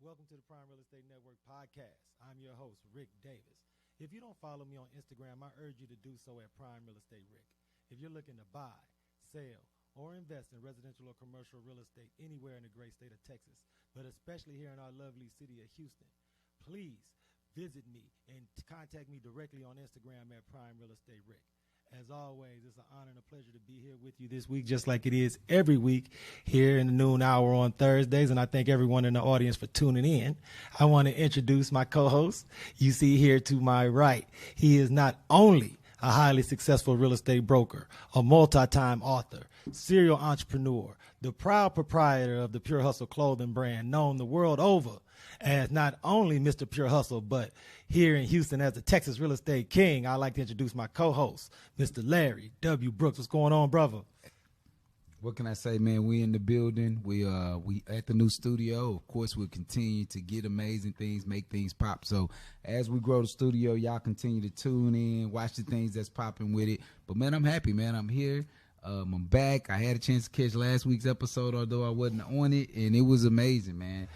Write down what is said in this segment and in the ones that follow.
Welcome to the Prime Real Estate Network podcast. I'm your host, Rick Davis. If you don't follow me on Instagram, I urge you to do so at Prime Real Estate Rick. If you're looking to buy, sell, or invest in residential or commercial real estate anywhere in the great state of Texas, but especially here in our lovely city of Houston, please visit me and contact me directly on Instagram at Prime Real Estate Rick. As always, it's an honor and a pleasure to be here with you this week, just like it is every week here in the noon hour on Thursdays. And I thank everyone in the audience for tuning in. I want to introduce my co-host. You see here to my right, he is not only a highly successful real estate broker, a multi-time author, serial entrepreneur, the proud proprietor of the Pure Hustle clothing brand, known the world over as not only Mr. Pure Hustle, but here in Houston as the Texas Real Estate King. I'd like to introduce my co-host, Mr. Larry W. Brooks. What's going on, brother? What can I say, man? We in the building. We at the new studio. Of course, we'll continue to get amazing things, make things pop. So as we grow the studio, y'all continue to tune in, watch the things that's popping with it. But, man, I'm happy, man. I'm here. I'm back. I had a chance to catch last week's episode, although I wasn't on it, and it was amazing, man.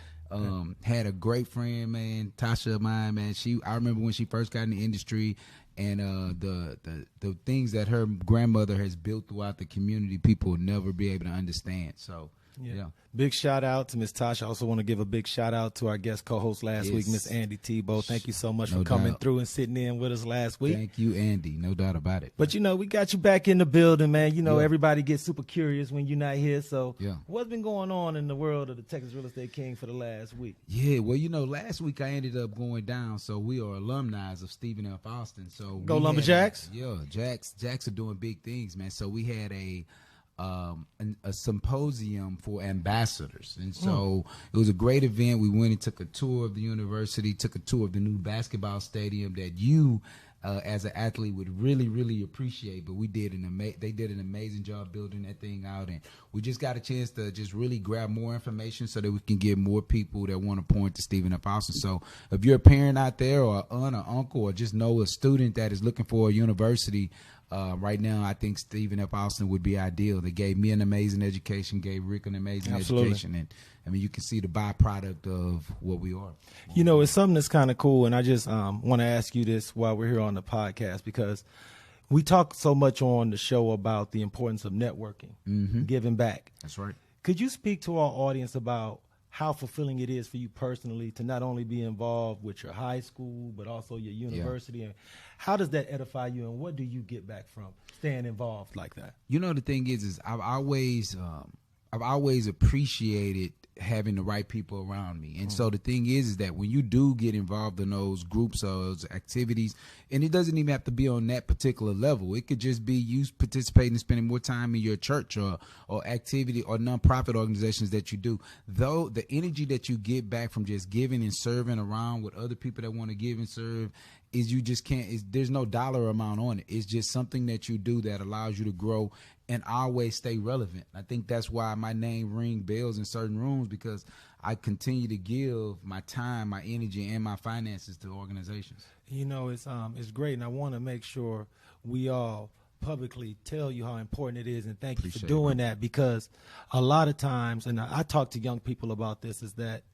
Had a great friend, man, Tasha of mine, man. I remember when she first got in the industry, and the things that her grandmother has built throughout the community, people will never be able to understand. So, yeah. Big shout out to Miss Tasha. I also want to give a big shout out to our guest co-host last week, Miss Andy Tebow. Thank you so much for coming through and sitting in with us last week. Thank you, Andy. No doubt about it. But, we got you back in the building, man. Everybody gets super curious when you're not here. So what's been going on in the world of the Texas Real Estate King for the last week? Yeah, well, last week I ended up going down. So we are alumni of Stephen F. Austin. So Go Lumberjacks? Jacks are doing big things, man. So we had a symposium for ambassadors, and so it was a great event. We went and took a tour of the university, took a tour of the new basketball stadium that you as an athlete would really, really appreciate. But they did an amazing job building that thing out, and we just got a chance to just really grab more information so that we can get more people that want to point to Stephen F. Austin. So if you're a parent out there, or an aunt or uncle, or just know a student that is looking for a university, right now, I think Stephen F. Austin would be ideal. They gave me an amazing education, gave Rick an amazing education, and you can see the byproduct of what we are. It's something that's kind of cool, and I just want to ask you this while we're here on the podcast, because we talk so much on the show about the importance of networking, giving back. That's right. Could you speak to our audience about how fulfilling it is for you personally to not only be involved with your high school, but also your university? And how does that edify you, and what do you get back from staying involved like that? The thing is I've always appreciated having the right people around me. And so the thing is that when you do get involved in those groups or those activities, and it doesn't even have to be on that particular level. It could just be you participating and spending more time in your church or activity or nonprofit organizations that you do. Though the energy that you get back from just giving and serving around with other people that want to give and serve is you just can't, there's no dollar amount on it. It's just something that you do that allows you to grow and always stay relevant. I think that's why my name ring bells in certain rooms, because I continue to give my time, my energy, and my finances to organizations. It's great, and I want to make sure we all publicly tell you how important it is, and thank you for doing that, because a lot of times, and I talk to young people about this, is that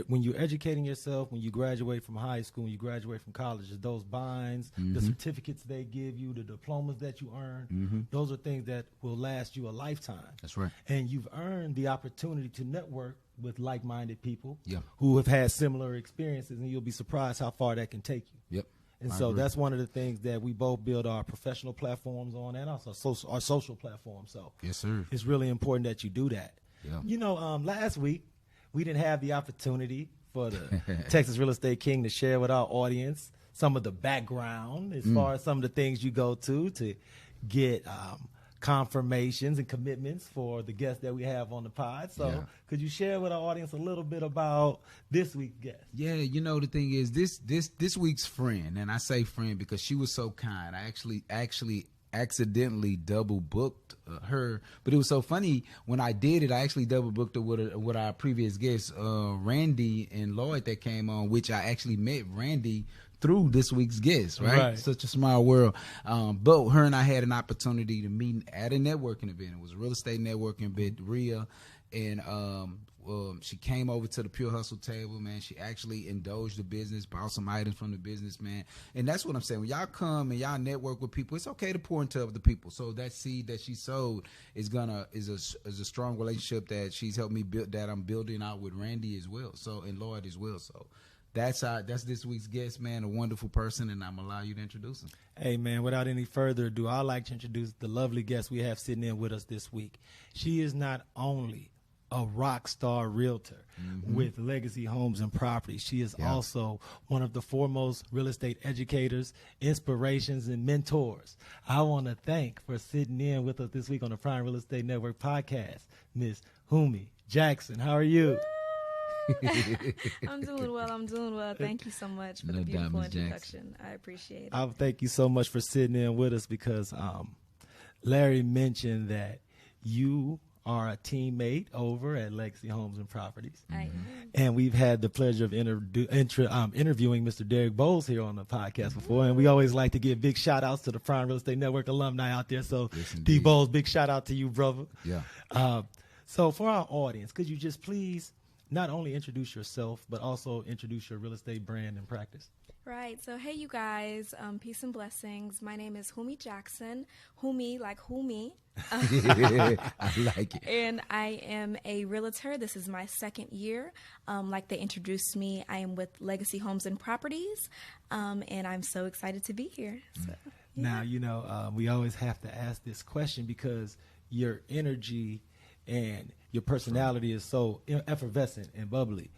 when you're educating yourself, when you graduate from high school, when you graduate from college, those binds, the certificates they give you, the diplomas that you earn, those are things that will last you a lifetime. That's right. And you've earned the opportunity to network with like-minded people who have had similar experiences, and you'll be surprised how far that can take you. Yep. And so that's one of the things that we both build our professional platforms on, and also our social platform. So yes, sir. It's really important that you do that. Yeah. Last week, we didn't have the opportunity for the Texas Real Estate King to share with our audience some of the background as far as some of the things you go to get confirmations and commitments for the guests that we have on the pod. So could you share with our audience a little bit about this week's guest? Yeah, the thing is this week's friend, and I say friend because she was so kind. I actually accidentally double booked her, but it was so funny when I did it. I actually double booked her with our previous guests, Randy and Lloyd, that came on, which I actually met Randy through this week's guest, right? Such a small world. But her and I had an opportunity to meet at a networking event. It was a real estate networking event, RIA, And she came over to the Pure Hustle table, man. She actually indulged the business, bought some items from the business, man. And that's what I'm saying. When y'all come and y'all network with people, it's okay to pour into other people. So that seed that she sowed is a strong relationship that she's helped me build, that I'm building out with Randy as well. So, and Lloyd as well. So that's this week's guest, man, a wonderful person, and I'm going to allow you to introduce him. Hey, man, without any further ado, I'd like to introduce the lovely guest we have sitting in with us this week. She is not only a rock star realtor with Legacy Homes and Properties. She is also one of the foremost real estate educators, inspirations, and mentors. I want to thank for sitting in with us this week on the Prime Real Estate Network podcast, Miss Humi Jackson. How are you? I'm doing well. Thank you so much for the beautiful introduction. I appreciate it. Thank you so much for sitting in with us because Larry mentioned that you are a teammate over at Legacy Homes and Properties. And we've had the pleasure of interviewing Mr. Derek Bowles here on the podcast before. And we always like to give big shout outs to the Prime Real Estate Network alumni out there. So D Bowles, big shout out to you, brother. Yeah. So for our audience, could you just please not only introduce yourself, but also introduce your real estate brand and practice? Right. So, hey, you guys, peace and blessings. My name is Humi Jackson. Humi, like Humi. I like it. And I am a realtor. This is my second year. Like they introduced me, I am with Legacy Homes and Properties, and I'm so excited to be here. So, Now, we always have to ask this question because your energy and your personality is so effervescent and bubbly.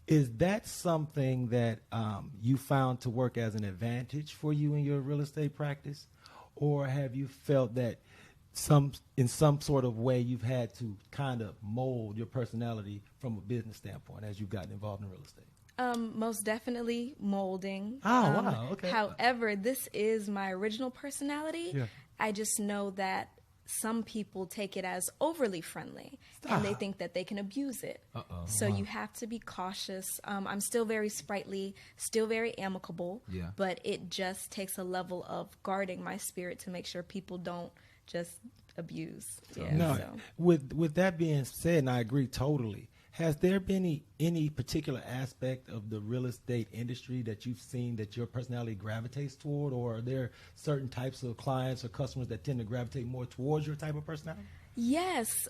Is that something that you found to work as an advantage for you in your real estate practice? Or have you felt that in some sort of way you've had to kind of mold your personality from a business standpoint as you've gotten involved in real estate? Most definitely molding. Oh, wow. Okay. However, this is my original personality. Yeah. I just know that some people take it as overly friendly and they think that they can abuse it. So you have to be cautious. I'm still very sprightly, still very amicable, but it just takes a level of guarding my spirit to make sure people don't just abuse. With that being said, and I agree totally, has there been any particular aspect of the real estate industry that you've seen that your personality gravitates toward, or are there certain types of clients or customers that tend to gravitate more towards your type of personality? Yes,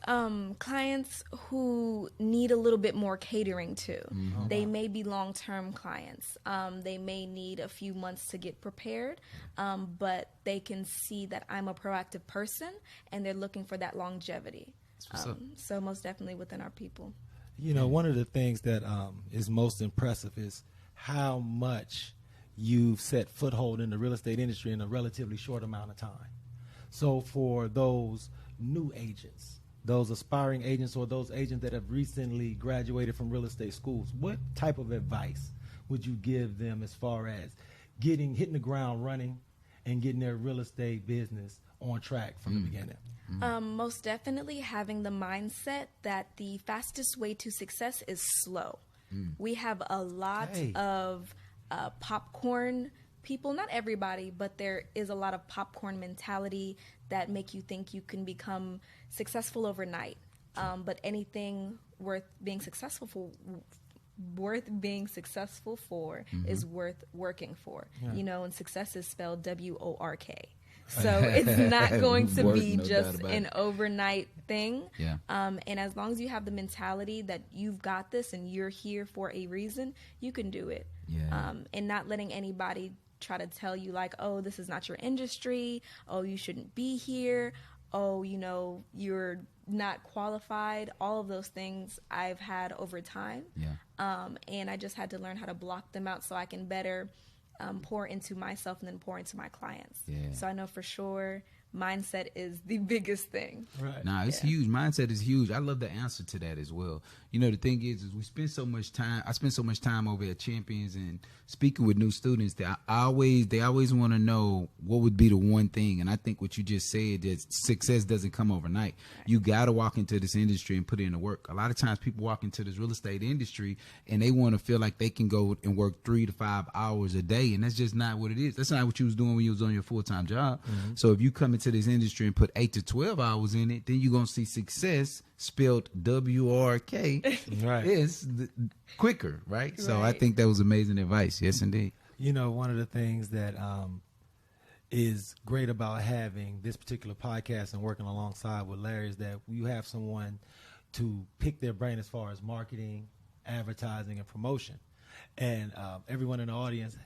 clients who need a little bit more catering to. They may be long-term clients. They may need a few months to get prepared, but they can see that I'm a proactive person, and they're looking for that longevity. So most definitely within our people. One of the things that is most impressive is how much you've set foothold in the real estate industry in a relatively short amount of time. So for those new agents, those aspiring agents, or those agents that have recently graduated from real estate schools, what type of advice would you give them as far as hitting the ground running and getting their real estate business on track from the beginning? Most definitely having the mindset that the fastest way to success is slow. We have a lot of popcorn people, not everybody, but there is a lot of popcorn mentality that make you think you can become successful overnight. But anything worth being successful for is worth working for. And success is spelled WORK. So it's not going to be just an overnight thing. And as long as you have the mentality that you've got this and you're here for a reason, you can do it. And not letting anybody try to tell you like, oh, this is not your industry. Oh, you shouldn't be here. Oh, you're not qualified. All of those things I've had over time. And I just had to learn how to block them out so I can better pour into myself and then pour into my clients. So I know for sure mindset is the biggest thing. Right. It's huge. Mindset is huge. I love the answer to that as well. The thing is we spend so much time. I spend so much time over at Champions and speaking with new students that they always want to know what would be the one thing. And I think what you just said, that success doesn't come overnight. You got to walk into this industry and put in the work. A lot of times people walk into this real estate industry and they want to feel like they can go and work 3 to 5 hours a day. And that's just not what it is. That's not what you was doing when you was on your full-time job. So if you come into this industry and put 8 to 12 hours in it, then you're going to see success spelled WRK is quicker, right? So I think that was amazing advice. Yes, indeed. You know, one of the things that is great about having this particular podcast and working alongside with Larry is that you have someone to pick their brain as far as marketing, advertising, and promotion. And everyone in the audience,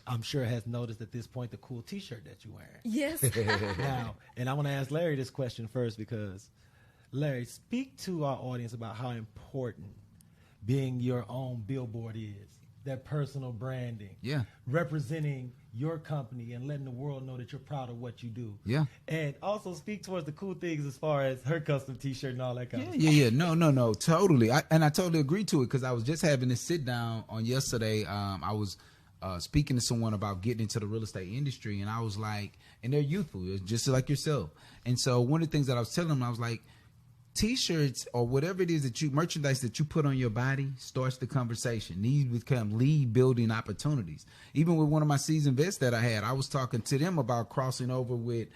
I'm sure, has noticed at this point the cool T-shirt that you're wearing. Yes. Now, and I want to ask Larry this question first because, Larry, speak to our audience about how important being your own billboard is. That personal branding, representing your company and letting the world know that you're proud of what you do. Yeah. And also speak towards the cool things as far as her custom T-shirt and all that kind of stuff. Yeah. No, totally. I totally agree to it because I was just having this sit down on yesterday. I was speaking to someone about getting into the real estate industry, and I was like, and they're youthful, just like yourself. And so one of the things that I was telling them, I was like, T-shirts or whatever it is that merchandise that you put on your body starts the conversation. These become lead building opportunities. Even with one of my seasoned vets that I had, I was talking to them about crossing over with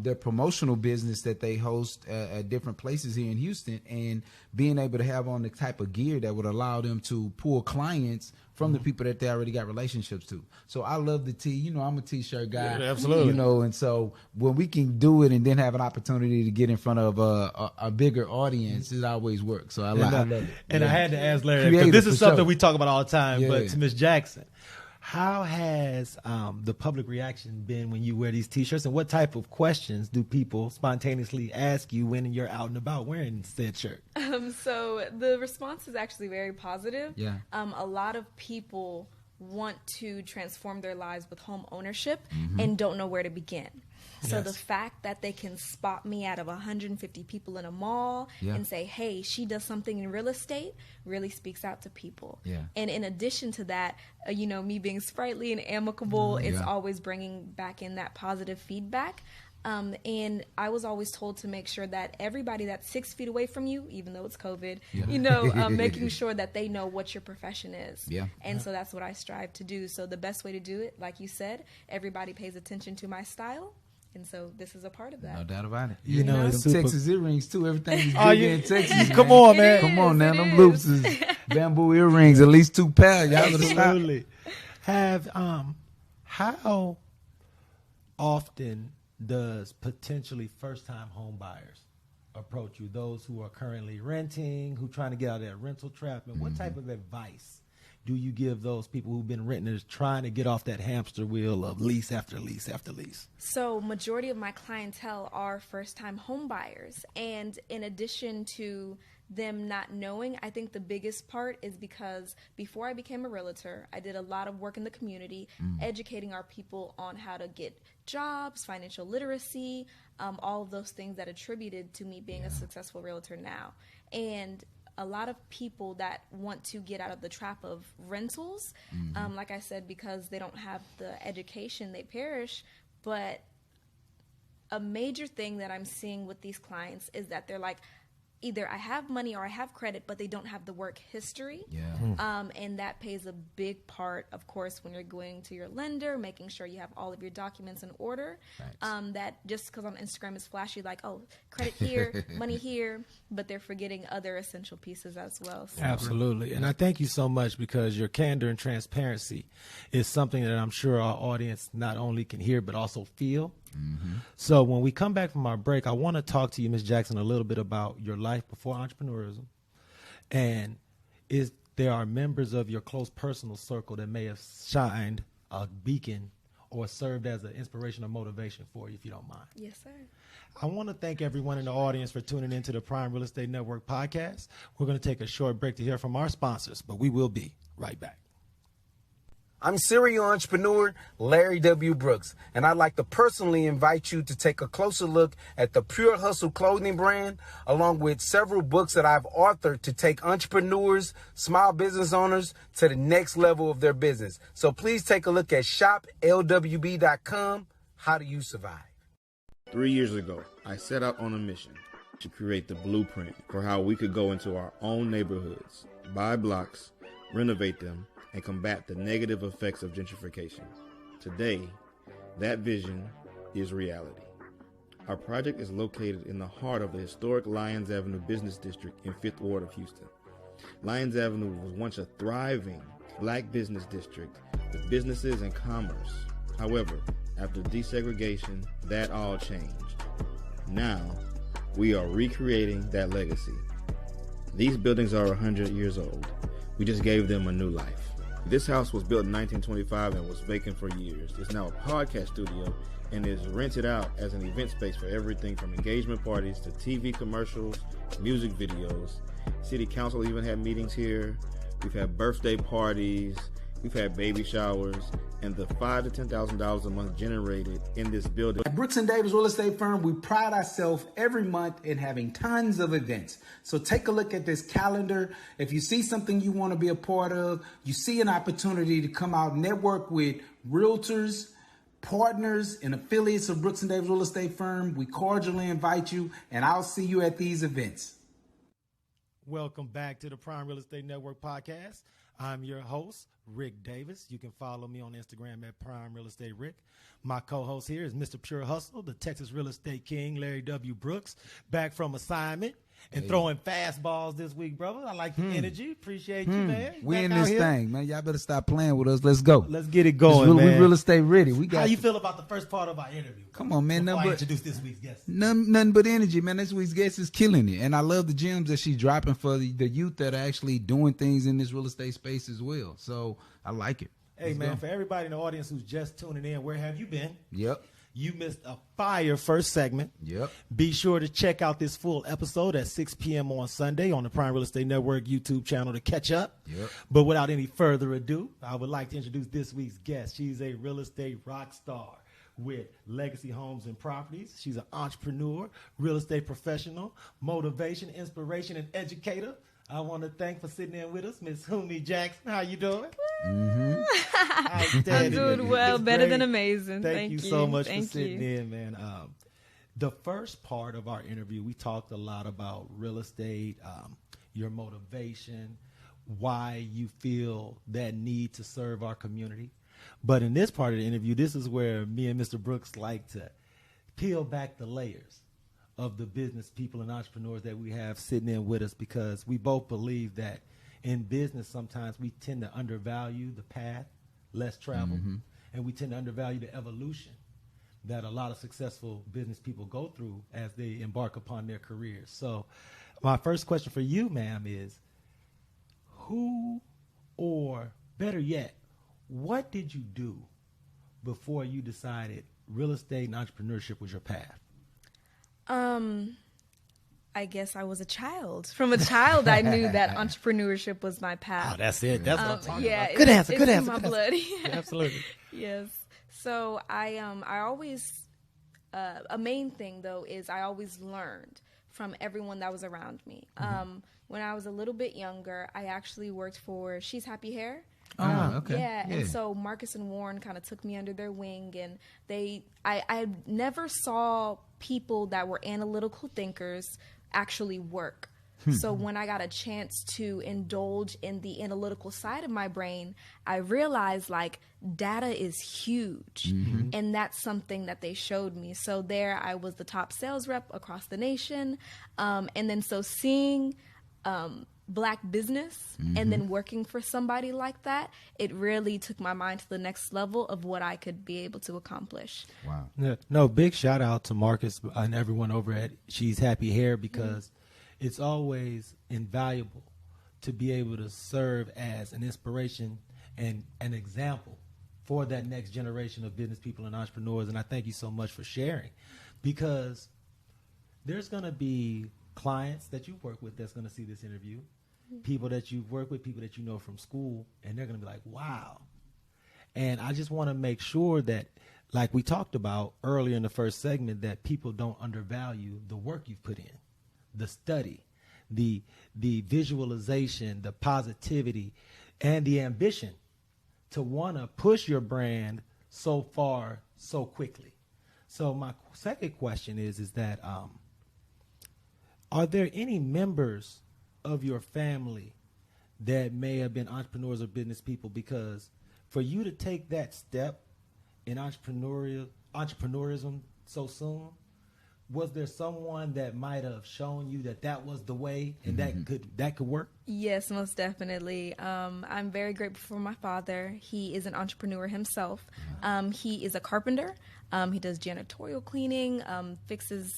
their promotional business that they host at different places here in Houston and being able to have on the type of gear that would allow them to pull clients from the people that they already got relationships to. So I love the T. You know, I'm a T-shirt guy. Yeah, absolutely. You know, and so when we can do it and then have an opportunity to get in front of a bigger audience, it always works. So I love it. And I had to ask Larry, because this is something we talk about all the time, but to Ms. Jackson, how has the public reaction been when you wear these T-shirts, and what type of questions do people spontaneously ask you when you're out and about wearing said shirt? So the response is actually very positive. Yeah. A lot of people want to transform their lives with home ownership and don't know where to begin. So the fact that they can spot me out of 150 people in a mall and say, hey, she does something in real estate, really speaks out to people. Yeah. And in addition to that, you know, me being sprightly and amicable, it's always bringing back in that positive feedback. And I was always told to make sure that everybody that's 6 feet away from you, even though it's COVID, you know, making sure that they know what your profession is. Yeah. And so that's what I strive to do. So the best way to do it, like you said, everybody pays attention to my style. And so this is a part of that. No doubt about it. You know, it's Texas earrings too. Everything's big in Texas. Come on, man. Come on now. Them loops is bamboo earrings, at least 2 pairs. Y'all absolutely. Have how often does potentially first-time home buyers approach you? Those who are currently renting, who trying to get out of that rental trap, and what type of advice do you give those people who've been renters trying to get off that hamster wheel of lease after lease after lease? So majority of my clientele are first-time home buyers. And in addition to them not knowing, I think the biggest part is because before I became a realtor, I did a lot of work in the community, educating our people on how to get jobs, financial literacy, all of those things that attributed to me being a successful realtor now. And a lot of people that want to get out of the trap of rentals, like I said, because they don't have the education, they perish. But a major thing that I'm seeing with these clients is that they're like, either I have money or I have credit, but they don't have the work history. Yeah. And that plays a big part, of course, when you're going to your lender, making sure you have all of your documents in order. Right. That just because on Instagram is flashy, like, oh, credit here, money here, but they're forgetting other essential pieces as well. So. Absolutely. And I thank you so much because your candor and transparency is something that I'm sure our audience not only can hear, but also feel. So when we come back from our break, I want to talk to you, Ms. Jackson, a little bit about your life before entrepreneurism. And there are members of your close personal circle that may have shined a beacon or served as an inspiration or motivation for you, if you don't mind. Yes, sir. I want to thank everyone in the audience for tuning into the Prime Real Estate Network podcast. We're going to take a short break to hear from our sponsors, but we will be right back. I'm serial entrepreneur Larry W. Brooks, and I'd like to personally invite you to take a closer look at the Pure Hustle clothing brand, along with several books that I've authored to take entrepreneurs, small business owners to the next level of their business. So please take a look at shoplwb.com. How do you survive? 3 years ago, I set out on a mission to create the blueprint for how we could go into our own neighborhoods, buy blocks, renovate them, and combat the negative effects of gentrification. Today, that vision is reality. Our project is located in the heart of the historic Lyons Avenue Business District in 5th Ward of Houston. Lyons Avenue was once a thriving black business district with businesses and commerce. However, after desegregation, that all changed. Now, we are recreating that legacy. These buildings are 100 years old. We just gave them a new life. This house was built in 1925 and was vacant for years. It's now a podcast studio and is rented out as an event space for everything from engagement parties to TV commercials, music videos. City Council even had meetings here. We've had birthday parties. We've had baby showers. And the $5,000 to $10,000 a month generated in this building. At Brooks & Davis Real Estate Firm, we pride ourselves every month in having tons of events. So take a look at this calendar. If you see something you want to be a part of, you see an opportunity to come out and network with realtors, partners, and affiliates of Brooks & Davis Real Estate Firm, we cordially invite you, and I'll see you at these events. Welcome back to the Prime Real Estate Network podcast. I'm your host, Rick Davis. You can follow me on Instagram at Prime Real Estate Rick. My co-host here is Mr. Pure Hustle, the Texas Real Estate King, LarryWBrooks, back from assignment and throwing fastballs this week, brother. I like the energy. Appreciate you, man. We in this thing, man. Y'all better stop playing with us. Let's go. Let's get it going, man. We real estate ready. How you feel about the first part of our interview? Come on, man. Before I introduce this week's guest. Nothing but energy, man. This week's guest is killing it. And I love the gems that she's dropping for the youth that are actually doing things in this real estate space as well. So I like it. Hey, man, for everybody in the audience who's just tuning in, where have you been? Yep. You missed a fire first segment. Yep. Be sure to check out this full episode at 6 p.m. on Sunday on the Prime Real Estate Network YouTube channel to catch up. Yep. But without any further ado, I would like to introduce this week's guest. She's a real estate rock star with Legacy Homes and Properties. She's an entrepreneur, real estate professional, motivation, inspiration, and educator. I want to thank for sitting in with us, Miss Humi Jackson. How you doing? I'm doing well, better than amazing. Thank you so much for sitting in, man. The first part of our interview, we talked a lot about real estate, your motivation, why you feel that need to serve our community. But in this part of the interview, this is where me and Mr. Brooks like to peel back the layers of the business people and entrepreneurs that we have sitting in with us, because we both believe that in business sometimes we tend to undervalue the path less traveled, and we tend to undervalue the evolution that a lot of successful business people go through as they embark upon their careers. So my first question for you, ma'am, is who, or better yet, what did you do before you decided real estate and entrepreneurship was your path? I guess I was a child. From a child, I knew that entrepreneurship was my path. Oh, that's it. That's what I'm talking about. Good answer. It's in my blood. Absolutely. Yes. So I always, a main thing though is I always learned from everyone that was around me. When I was a little bit younger, I actually worked for She's Happy Hair. Okay. Yeah, and so Marcus and Warren kind of took me under their wing, and I never saw people that were analytical thinkers actually work. So when I got a chance to indulge in the analytical side of my brain, I realized like data is huge, and that's something that they showed me. So there I was the top sales rep across the nation, and then so seeing Black business and then working for somebody like that, it really took my mind to the next level of what I could be able to accomplish. Wow. Yeah, no, big shout out to Marcus and everyone over at She's Happy Hair, because it's always invaluable to be able to serve as an inspiration and an example for that next generation of business people and entrepreneurs. And I thank you so much for sharing, because there's going to be clients that you work with that's going to see this interview, people that you've worked with, people that you know from school, and they're going to be like, wow. And I just want to make sure that, like we talked about earlier in the first segment, that people don't undervalue the work you've put in, the study, the visualization, the positivity, and the ambition to want to push your brand so far so quickly. So my second question is that are there any members of your family that may have been entrepreneurs or business people? Because for you to take that step in entrepreneurism so soon was there someone that might have shown you that was the way and that could work? Yes, most definitely. I'm very grateful for my father. He is an entrepreneur himself. He is a carpenter. He does janitorial cleaning, fixes,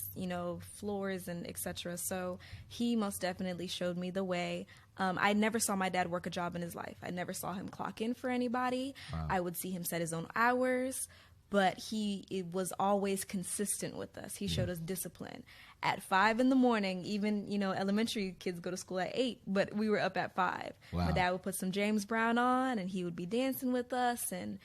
floors and etc. So he most definitely showed me the way. I never saw my dad work a job in his life. I never saw him clock in for anybody. Wow. I would see him set his own hours. But it was always consistent with us. He showed us discipline. At 5 a.m, even, elementary kids go to school at 8, but we were up at 5. Wow. My dad would put some James Brown on, and he would be dancing with us. And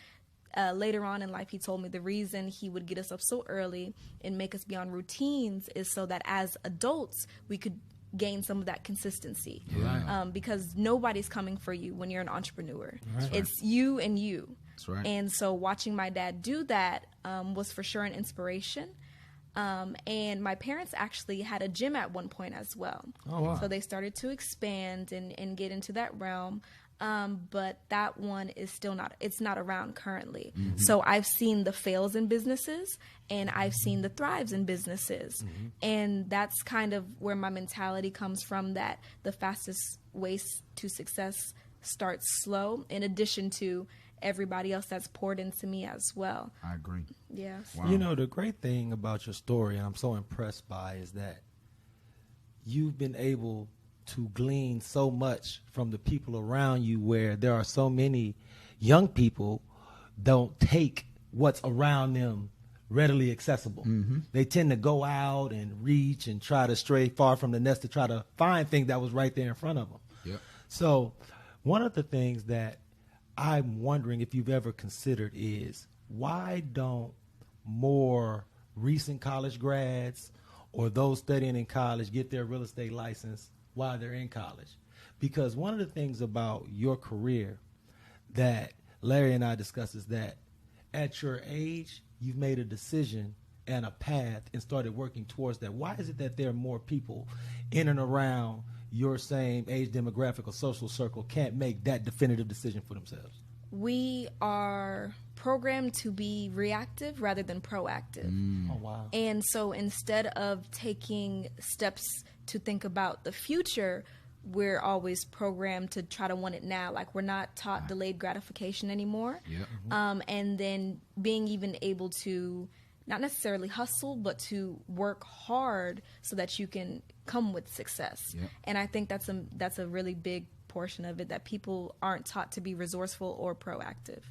later on in life, he told me the reason he would get us up so early and make us be on routines is so that as adults, we could gain some of that consistency. Right. Because nobody's coming for you when you're an entrepreneur. Right. It's you and you. That's right. And so watching my dad do that was for sure an inspiration. And my parents actually had a gym at one point as well. Oh, wow. So they started to expand and get into that realm. But that one is still it's not around currently. Mm-hmm. So I've seen the fails in businesses and I've seen the thrives in businesses. Mm-hmm. And that's kind of where my mentality comes from, that the fastest way to success starts slow, in addition to everybody else that's poured into me as well. I agree. Yes. Wow. The great thing about your story, and I'm so impressed by, is that you've been able to glean so much from the people around you, where there are so many young people don't take what's around them readily accessible. Mm-hmm. They tend to go out and reach and try to stray far from the nest to try to find things that was right there in front of them. Yep. So one of the things that I'm wondering if you've ever considered is, why don't more recent college grads or those studying in college get their real estate license while they're in college? Because one of the things about your career that Larry and I discussed is that at your age, you've made a decision and a path and started working towards that. Why is it that there are more people in and around your same age demographic or social circle can't make that definitive decision for themselves? We are programmed to be reactive rather than proactive. Oh, wow. And so instead of taking steps to think about the future, we're always programmed to try to want it now. Like, we're not taught delayed gratification anymore. Yep. Mm-hmm. And then being even able to not necessarily hustle, but to work hard so that you can come with success. Yep. And I think that's a really big portion of it, that people aren't taught to be resourceful or proactive.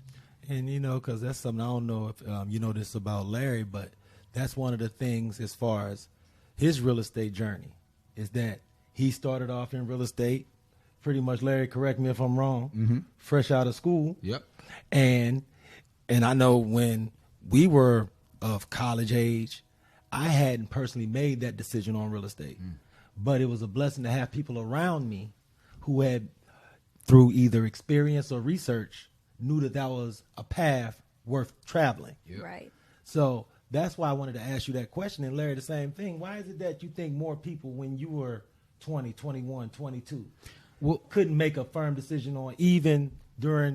And, because that's something, I don't know if you know this about Larry, but that's one of the things as far as his real estate journey, is that he started off in real estate pretty much, Larry, correct me if I'm wrong, fresh out of school. Yep. And I know when we were of college age, I hadn't personally made that decision on real estate. But it was a blessing to have people around me who had, through either experience or research, knew that was a path worth traveling. Yep. Right. So that's why I wanted to ask you that question. And Larry, the same thing. Why is it that you think more people, when you were 20, 21, 22, couldn't make a firm decision on, even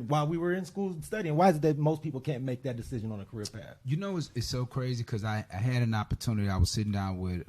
while we were in school studying? Why is it that most people can't make that decision on a career path? It's so crazy, because I had an opportunity. I was sitting down with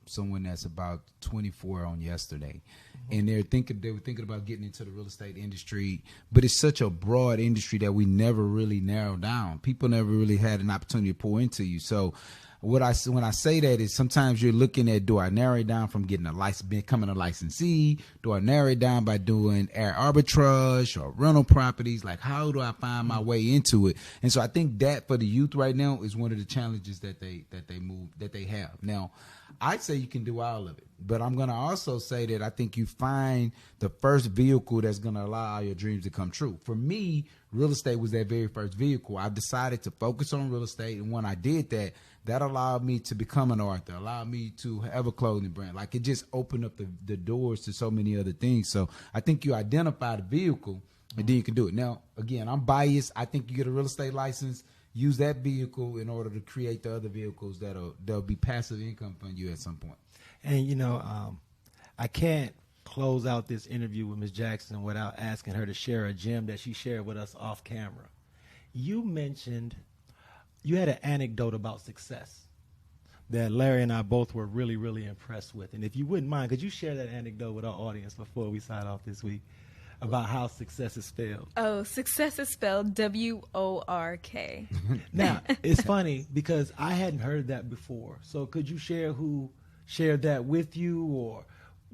someone that's about 24 on yesterday, and they were thinking about getting into the real estate industry, but it's such a broad industry that we never really narrowed down. People never really had an opportunity to pour into you. So when I say that is, sometimes you're looking at, do I narrow it down from getting a license, becoming a licensee? Do I narrow it down by doing air arbitrage or rental properties? Like, how do I find my way into it? And so I think that for the youth right now is one of the challenges that they have. Now, I'd say you can do all of it, but I'm going to also say that I think you find the first vehicle that's going to allow your dreams to come true. For me, real estate was that very first vehicle. I decided to focus on real estate, and when I did that, that allowed me to become an author, allowed me to have a clothing brand. Like, it just opened up the doors to so many other things. So I think you identify the vehicle, and then you can do it. Now, again, I'm biased. I think you get a real estate license, use that vehicle in order to create the other vehicles that'll be passive income for you at some point. And, I can't close out this interview with Ms. Jackson without asking her to share a gem that she shared with us off camera. You mentioned you had an anecdote about success, that Larry and I both were really, really impressed with. And if you wouldn't mind, could you share that anecdote with our audience before we sign off this week about how success is spelled? Oh, success is spelled W-O-R-K. Now, it's funny because I hadn't heard that before. So could you share who shared that with you, or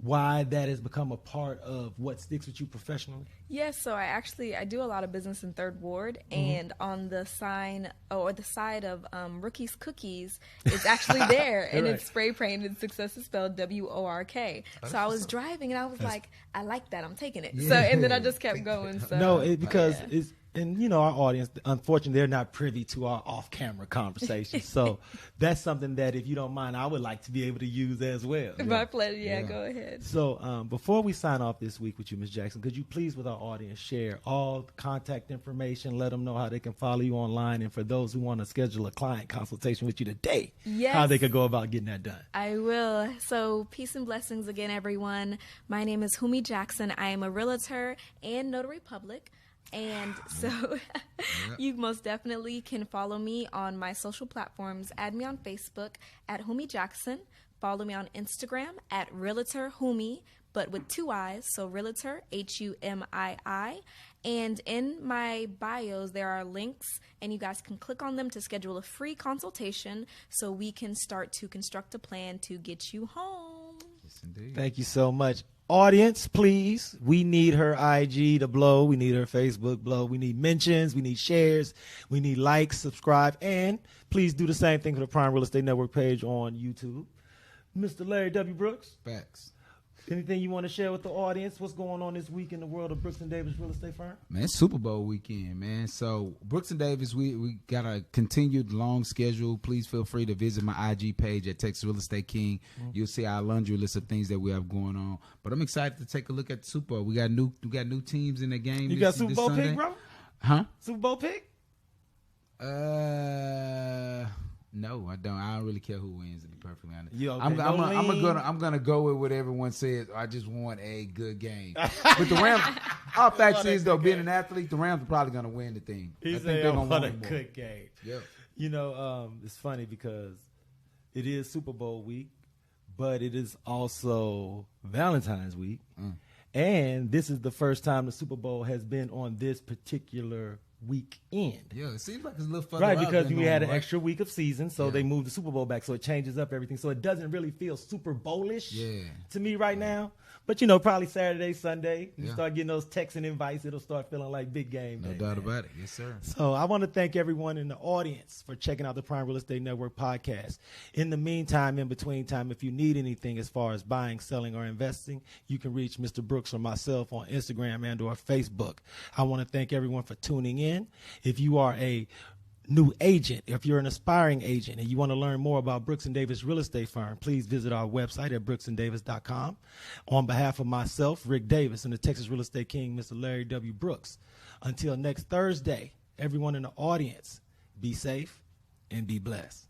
why that has become a part of what sticks with you professionally? Yes, so I do a lot of business in Third Ward, and on the sign or the side of Rookie's Cookies, it's actually there, and Right. it's spray painted. Success is spelled W-O-R-K. So I was driving, and I was like, I like that. I'm taking it. So and then I just kept going. So No, because it's, and you know, our audience, unfortunately, they're not privy to our off-camera conversations. So that's something that, if you don't mind, I would like to be able to use as well. My pleasure. Yeah, go ahead. So before we sign off this week with you, Ms. Jackson, could you please, with our audience, share all the contact information, let them know how they can follow you online, and for those who want to schedule a client consultation with you today, how they could go about getting that done. I will. So peace and blessings again, everyone. My name is Humi Jackson. I am a realtor and notary public. And so you most definitely can follow me on my social platforms. Add me on Facebook at Humi Jackson. Follow me on Instagram at Realtor Humi, but with 2 I's. So Realtor, Humii. And in my bios, there are links, and you guys can click on them to schedule a free consultation so we can start to construct a plan to get you home. Yes, indeed. Thank you so much. Audience, please, we need her IG to blow. We need her Facebook blow. We need mentions. We need shares. We need likes, subscribe, and please do the same thing for the Prime Real Estate Network page on YouTube. Mr. Larry W. Brooks, Facts. anything you want to share with the audience? What's going on this week in the world of Brooks & Davis Real Estate Firm? Man, it's Super Bowl weekend, man. So Brooks & Davis, we got a continued long schedule. Please feel free to visit my IG page at Texas Real Estate King. You'll see our laundry list of things that we have going on. But I'm excited to take a look at the Super Bowl. We got new teams in the game. You got Super Bowl pick, bro? Huh? Super Bowl pick? No, I don't. I don't really care who wins, to be perfectly honest. You okay? I'm gonna go with what everyone says. I just want a good game. But the Rams, our fact is though, being an athlete, the Rams are probably gonna win the thing. He I think said, they're I gonna want a win more. good game. Yep. You know, it's funny because it is Super Bowl week, but it is also Valentine's week. And this is the first time the Super Bowl has been on this particular weekend. Yeah, it seems like it's a little further Right, out because than we had an normal, extra week of season, so they moved the Super Bowl back, so it changes up everything. So it doesn't really feel Super Bowl-ish to me right now. But, you know, probably Saturday, Sunday, you start getting those texts and invites, it'll start feeling like big game day. No doubt about it. Yes, sir. So I want to thank everyone in the audience for checking out the Prime Real Estate Network podcast. In the meantime, in between time, if you need anything as far as buying, selling, or investing, you can reach Mr. Brooks or myself on Instagram and or Facebook. I want to thank everyone for tuning in. If you are a new agent, if you're an aspiring agent and you want to learn more about Brooks & Davis Real Estate Firm, please visit our website at brooksanddavis.com. On behalf of myself, Rick Davis, and the Texas Real Estate King, Mr. Larry W. Brooks, until next Thursday, everyone in the audience, be safe and be blessed.